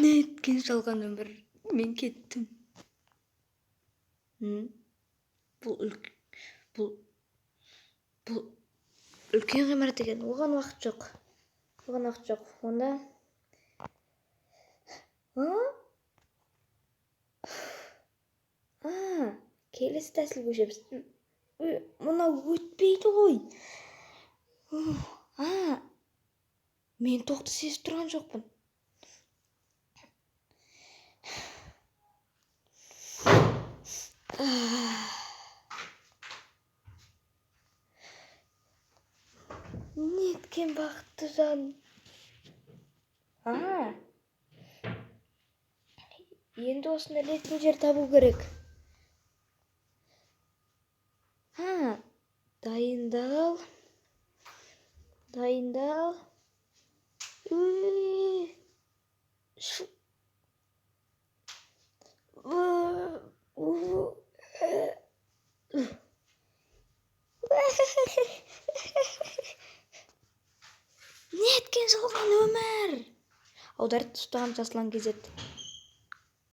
Неткен жалған өмір. Мен кеттім. Бұл үлкен ғимарат екен. Оған уақыт жоқ. Онда келесі тәсіл көшеміз. Мына өтпейді ғой. Мен тоқты сезіп тұрған жоқпын. Неткен бақытты жан. Енді осында ілетін жер табу керек. Дайындал. Неткен жалған өмір. Аударды ұстаған жасылан кезет.